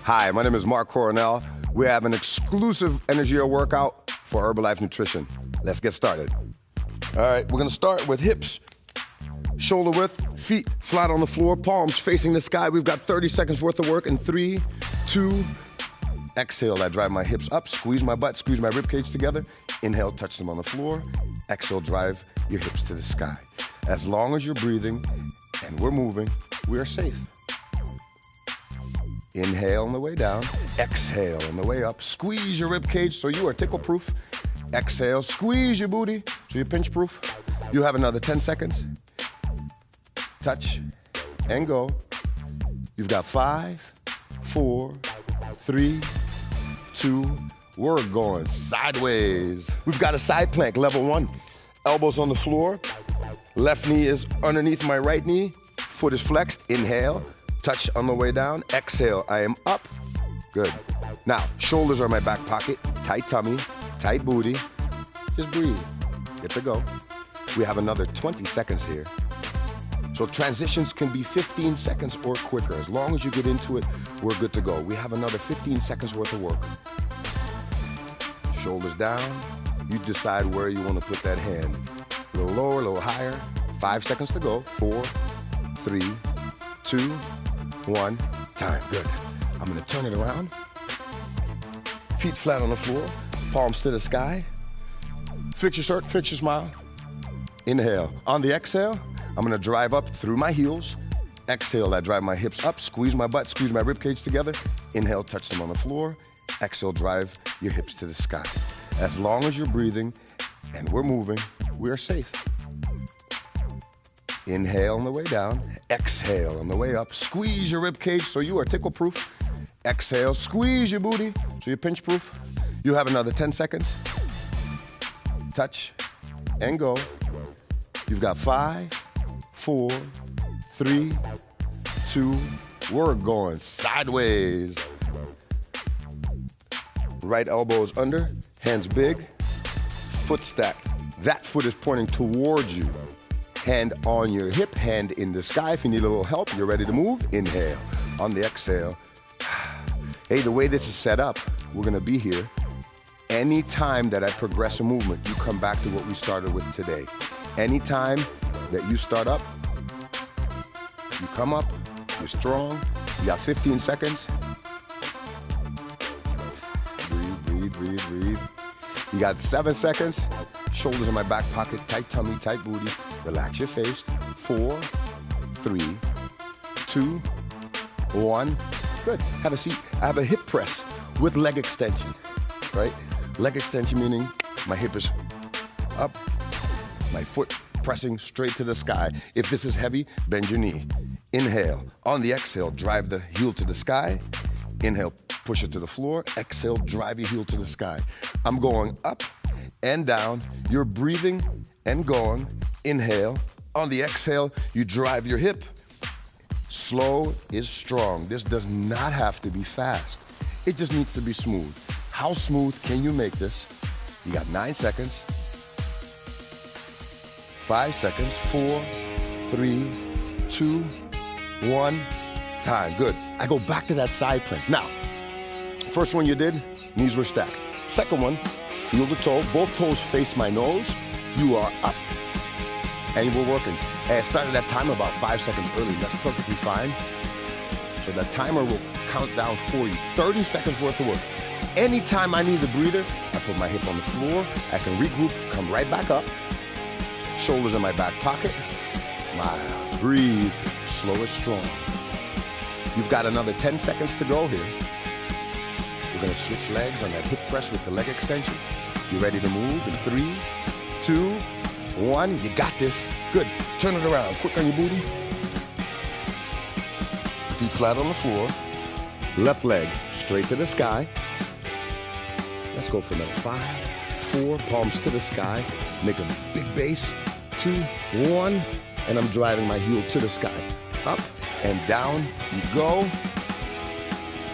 Hi, my name is Marc Coronel. We have an exclusive energia workout for Herbalife Nutrition. Let's get started. All right, we're gonna start with hips, shoulder width, feet flat on the floor, palms facing the sky. We've got 30 seconds worth of work in 3, 2, exhale. I drive my hips up, squeeze my butt, squeeze my ribcage together. Inhale, touch them on the floor. Exhale, drive your hips to the sky. As long as you're breathing and we're moving, we are safe. Inhale on the way down, exhale on the way up. Squeeze your ribcage so you are tickle-proof. Exhale, squeeze your booty so you're pinch-proof. You have another 10 seconds. Touch and go. You've got 5, 4, 3, 2, we're going sideways. We've got a side plank, level 1. Elbows on the floor. Left knee is underneath my right knee. Foot is flexed. Inhale. Touch on the way down. Exhale. I am up. Good. Now, shoulders are my back pocket. Tight tummy. Tight booty. Just breathe. Get to go. We have another 20 seconds here. So transitions can be 15 seconds or quicker. As long as you get into it, we're good to go. We have another 15 seconds worth of work. Shoulders down. You decide where you want to put that hand. A little lower, a little higher. 5 seconds to go. 4, 3, 2, 1. Time. Good. I'm going to turn it around. Feet flat on the floor. Palms to the sky. Fix your shirt. Fix your smile. Inhale. On the exhale, I'm going to drive up through my heels. Exhale, I drive my hips up. Squeeze my butt. Squeeze my ribcage together. Inhale, touch them on the floor. Exhale, drive your hips to the sky. As long as you're breathing and we're moving, we are safe. Inhale on the way down. Exhale on the way up. Squeeze your ribcage so you are tickle-proof. Exhale, squeeze your booty so you're pinch-proof. You have another 10 seconds. Touch and go. You've got 5, 4, 3, 2, we're going sideways. Right elbow is under, hands big, foot stacked. That foot is pointing towards you. Hand on your hip, hand in the sky. If you need a little help, you're ready to move. Inhale. On the exhale. Hey, the way this is set up, we're gonna be here. Anytime that I progress a movement, you come back to what we started with today. Anytime that you start up, you come up, you're strong, you got 15 seconds. Breathe, breathe, breathe. You got 7 seconds. Shoulders in my back pocket, tight tummy, tight booty. Relax your face. 4, 3, 2, 1. Good. Have a seat. I have a hip press with leg extension, right? Leg extension meaning my hip is up, my foot pressing straight to the sky. If this is heavy, bend your knee. Inhale. On the exhale, drive the heel to the sky. Inhale, push it to the floor. Exhale, drive your heel to the sky. I'm going up and down. You're breathing and going. Inhale. On the exhale, you drive your hip. Slow is strong. This does not have to be fast. It just needs to be smooth. How smooth can you make this? You got 9 seconds. 5 seconds. 4, 3, 2, 1. Time. Good. I go back to that side plank. Now, first one you did, knees were stacked. Second one, heel to toe, both toes face my nose. You are up, and we're working. Hey, I started that timer about 5 seconds early. That's perfectly fine. So that timer will count down for you. 30 seconds worth of work. Anytime I need a breather, I put my hip on the floor. I can regroup, come right back up. Shoulders in my back pocket. Smile. Breathe. Slow is strong. You've got another 10 seconds to go here. We're going to switch legs on that hip press with the leg extension. You ready to move in 3, 2, 1. You got this. Good. Turn it around. Quick on your booty. Feet flat on the floor. Left leg straight to the sky. Let's go for another 5, 4. Palms to the sky. Make a big base. 2, 1. And I'm driving my heel to the sky. Up and down you go.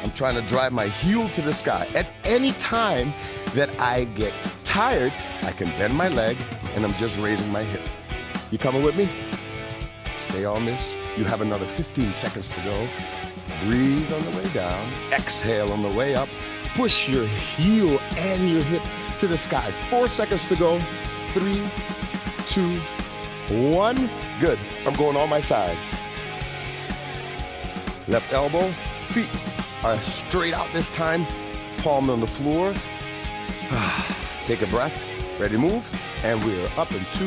I'm trying to drive my heel to the sky. At any time that I get tired, I can bend my leg and I'm just raising my hip. You coming with me? Stay on this. You have another 15 seconds to go. Breathe on the way down. Exhale on the way up. Push your heel and your hip to the sky. 4 seconds to go. 3, 2, 1. Good. I'm going on my side. Left elbow. Feet are straight out this time. Palm on the floor. Take a breath. Ready to move. And we're up in 2,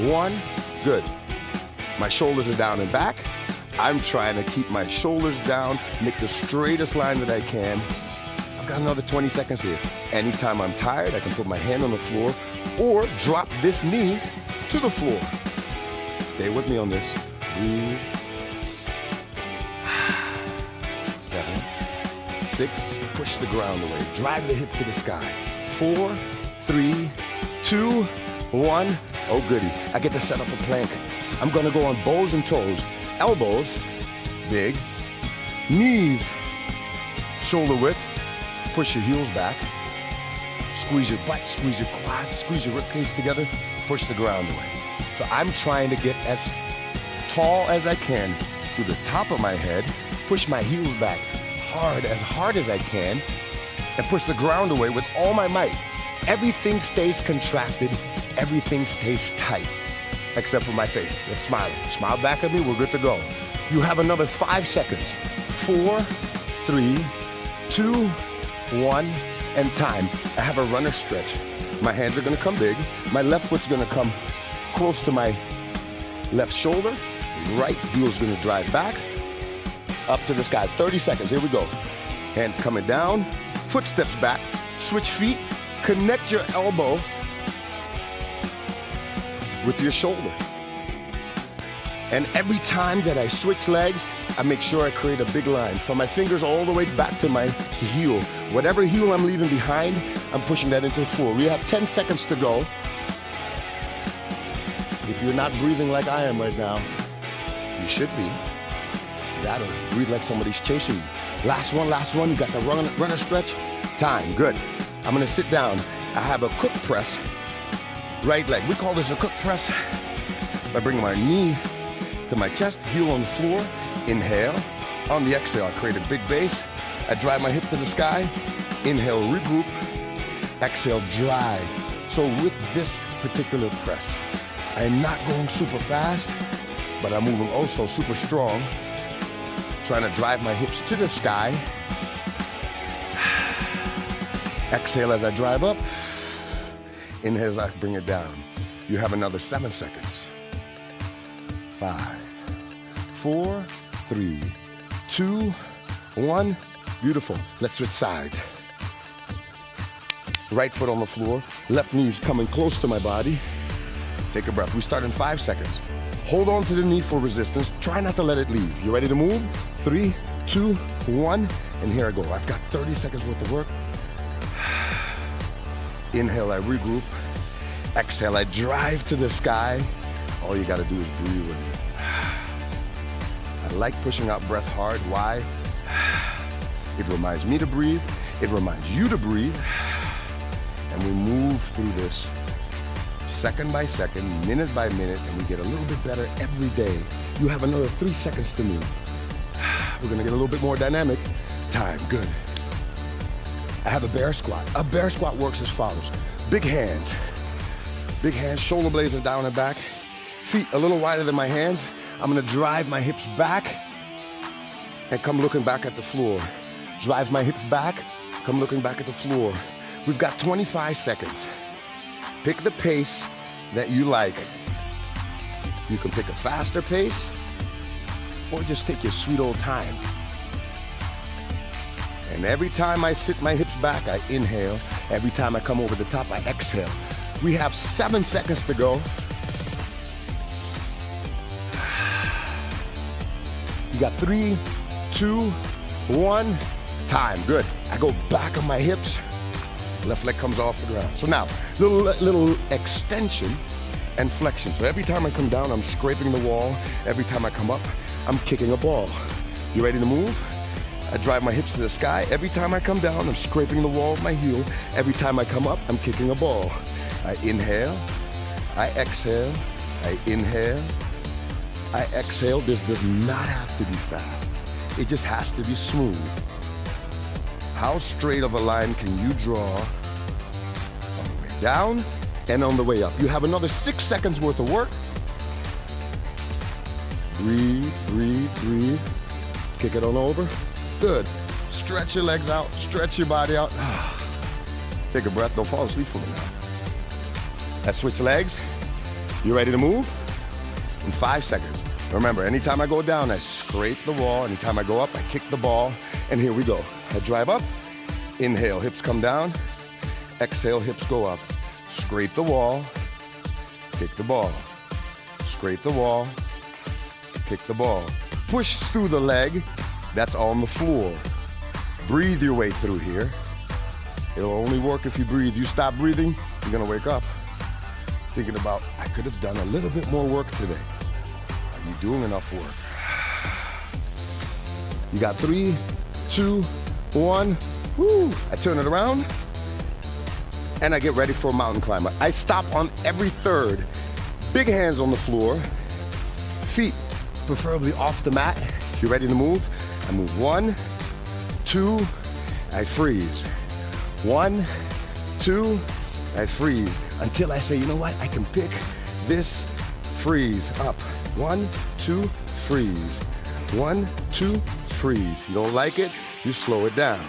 1. Good. My shoulders are down and back. I'm trying to keep my shoulders down, make the straightest line that I can. I've got another 20 seconds here. Anytime I'm tired, I can put my hand on the floor or drop this knee to the floor. Stay with me on this. Breathe. 7, 6, push the ground away. Drive the hip to the sky. 4, 3, 2, 1. Oh goody, I get to set up a plank. I'm gonna go on bows and toes. Elbows, big. Knees, shoulder width. Push your heels back. Squeeze your butt, squeeze your quads, squeeze your ribcage together. Push the ground away. So I'm trying to get as tall as I can through the top of my head. Push my heels back hard as I can. And push the ground away with all my might. Everything stays contracted. Everything stays tight. Except for my face. It's smiling. Smile back at me. We're good to go. You have another 5 seconds. 4, 3, 2, 1, and time. I have a runner stretch. My hands are going to come big. My left foot's going to come close to my left shoulder. Right heel's going to drive back. Up to the sky. 30 seconds. Here we go. Hands coming down. Footsteps back. Switch feet. Connect your elbow with your shoulder. And every time that I switch legs, I make sure I create a big line from my fingers all the way back to my heel. Whatever heel I'm leaving behind, I'm pushing that into the floor. We have 10 seconds to go. If you're not breathing like I am right now, you should be. You gotta breathe like somebody's chasing you. Last one. You got the runner stretch. Time, good. I'm gonna sit down. I have a cook press. Right leg. We call this a cook press. I bring my knee to my chest, heel on the floor. Inhale. On the exhale, I create a big base. I drive my hip to the sky. Inhale, regroup. Exhale, drive. So with this particular press, I am not going super fast, but I'm moving also super strong. Trying to drive my hips to the sky. Exhale as I drive up. Inhale as I bring it down. You have another 7 seconds. 5, 4, 3, 2, 1. Beautiful. Let's switch sides. Right foot on the floor. Left knee's coming close to my body. Take a breath. We start in 5 seconds. Hold on to the knee for resistance. Try not to let it leave. You ready to move? 3, 2, 1. And here I go. I've got 30 seconds worth of work. Inhale, I regroup. Exhale, I drive to the sky. All you gotta do is breathe with me. I like pushing out breath hard. Why? It reminds me to breathe. It reminds you to breathe. And we move through this second by second, minute by minute, and we get a little bit better every day. You have another 3 seconds to move. We're gonna get a little bit more dynamic. Time, good. I have a bear squat. A bear squat works as follows. Big hands, shoulder blades are down and back. Feet a little wider than my hands. I'm gonna drive my hips back and come looking back at the floor. Drive my hips back, come looking back at the floor. We've got 25 seconds. Pick the pace that you like. You can pick a faster pace or just take your sweet old time. And every time I sit my hips back, I inhale. Every time I come over the top, I exhale. We have 7 seconds to go. You got 3, 2, 1. Time, good. I go back on my hips. Left leg comes off the ground. So now, little extension and flexion. So every time I come down, I'm scraping the wall. Every time I come up, I'm kicking a ball. You ready to move? I drive my hips to the sky. Every time I come down, I'm scraping the wall with my heel. Every time I come up, I'm kicking a ball. I inhale, I exhale, I inhale, I exhale. This does not have to be fast. It just has to be smooth. How straight of a line can you draw on the way down and on the way up? You have another 6 seconds worth of work. Breathe, breathe, breathe. Kick it on over. Good. Stretch your legs out, stretch your body out. Take a breath, don't fall asleep for me now. Let's switch legs. You ready to move? In 5 seconds. Remember, anytime I go down, I scrape the wall. Anytime I go up, I kick the ball. And here we go. I drive up, inhale, hips come down. Exhale, hips go up. Scrape the wall, kick the ball. Scrape the wall, kick the ball. Push through the leg that's on the floor. Breathe your way through here. It'll only work if you breathe. You stop breathing, you're gonna wake up thinking about, I could have done a little bit more work today. Are you doing enough work? You got 3, 2, 1. Woo! I turn it around and I get ready for a mountain climber. I stop on every third. Big hands on the floor. Feet preferably off the mat. You ready to move? I move 1, 2, I freeze. 1, 2, I freeze. Until I say, you know what? I can pick this, freeze, up. 1, 2, freeze. 1, 2, freeze. You don't like it? You slow it down.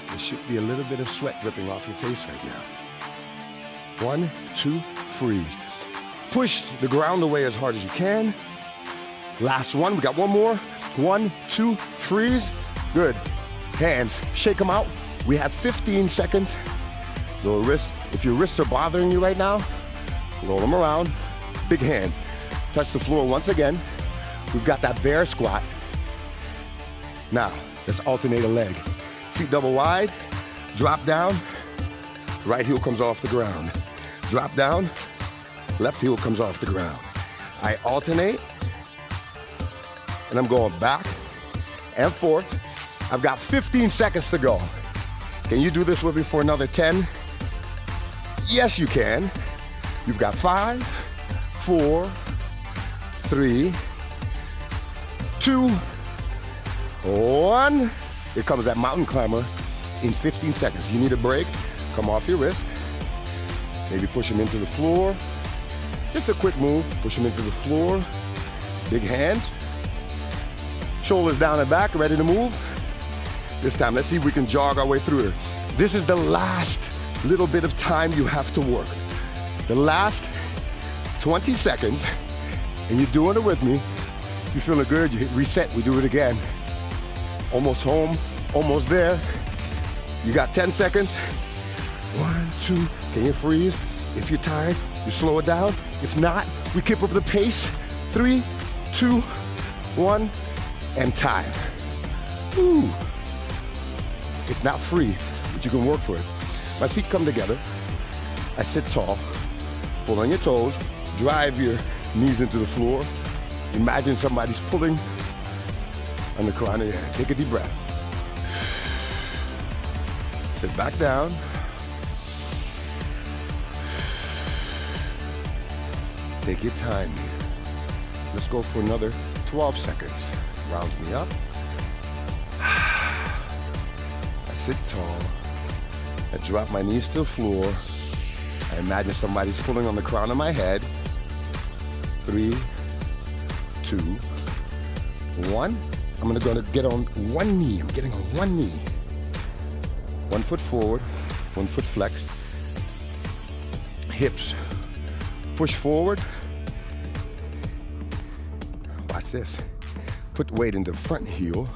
There should be a little bit of sweat dripping off your face right now. 1, 2, freeze. Push the ground away as hard as you can. Last one, we got one more. 1, 2, freeze. Good. Hands, shake them out. We have 15 seconds. Lower wrists. If your wrists are bothering you right now, roll them around. Big hands. Touch the floor once again. We've got that bear squat. Now, let's alternate a leg. Feet double wide, drop down, right heel comes off the ground. Drop down, left heel comes off the ground. I alternate, and I'm going back and forth. I've got 15 seconds to go. Can you do this with me for another 10? Yes, you can. You've got 5, 4, 3, 2, 1. Here comes that mountain climber in 15 seconds. You need a break, come off your wrist. Maybe push him into the floor. Just a quick move, push him into the floor. Big hands. Shoulders down and back, ready to move. This time, let's see if we can jog our way through it. This is the last little bit of time you have to work. The last 20 seconds, and you're doing it with me. You're feeling good, you hit reset, we do it again. Almost home, almost there. You got 10 seconds. 1, 2, can you freeze? If you're tired, you slow it down. If not, we keep up the pace. 3, 2, 1, and time. Woo. It's not free, but you can work for it. My feet come together. I sit tall. Pull on your toes. Drive your knees into the floor. Imagine somebody's pulling on the crown of your head. Take a deep breath. Sit back down. Take your time here. Let's go for another 12 seconds. Rounds me up. I sit tall. I drop my knees to the floor. I imagine somebody's pulling on the crown of my head. 3, 2, 1. I'm gonna get on one knee. I'm getting on one knee. 1 foot forward, 1 foot flex. Hips push forward. Watch this. Put weight into the front heel.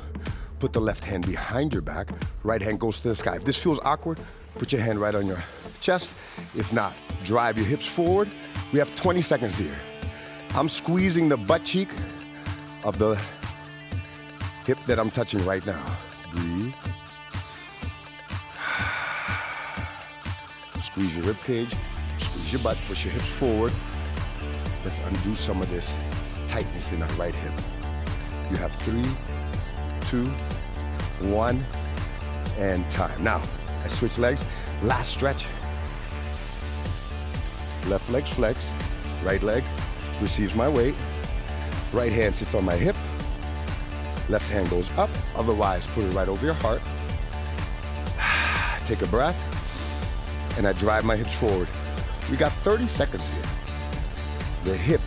Put the left hand behind your back. Right hand goes to the sky. If this feels awkward, put your hand right on your chest. If not, drive your hips forward. We have 20 seconds here. I'm squeezing the butt cheek of the hip that I'm touching right now. Breathe. Squeeze your rib cage, squeeze your butt, push your hips forward. Let's undo some of this tightness in our right hip. You have 3, 2, 1, and time. Now, I switch legs. Last stretch. Left leg's flexed. Right leg receives my weight. Right hand sits on my hip. Left hand goes up, otherwise put it right over your heart. Take a breath, and I drive my hips forward. We got 30 seconds here. The hip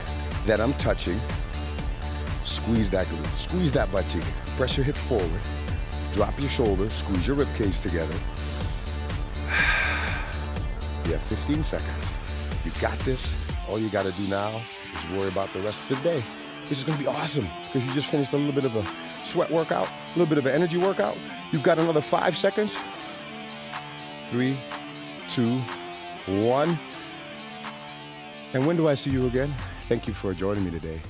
that I'm touching, squeeze that glute, squeeze that butt cheek, press your hip forward, drop your shoulders, squeeze your rib cage together. You have 15 seconds. You got this. All you gotta do now is worry about the rest of the day. This is gonna be awesome because you just finished a little bit of a sweat workout, a little bit of an energy workout. You've got another 5 seconds. 3, 2, 1. And when do I see you again? Thank you for joining me today.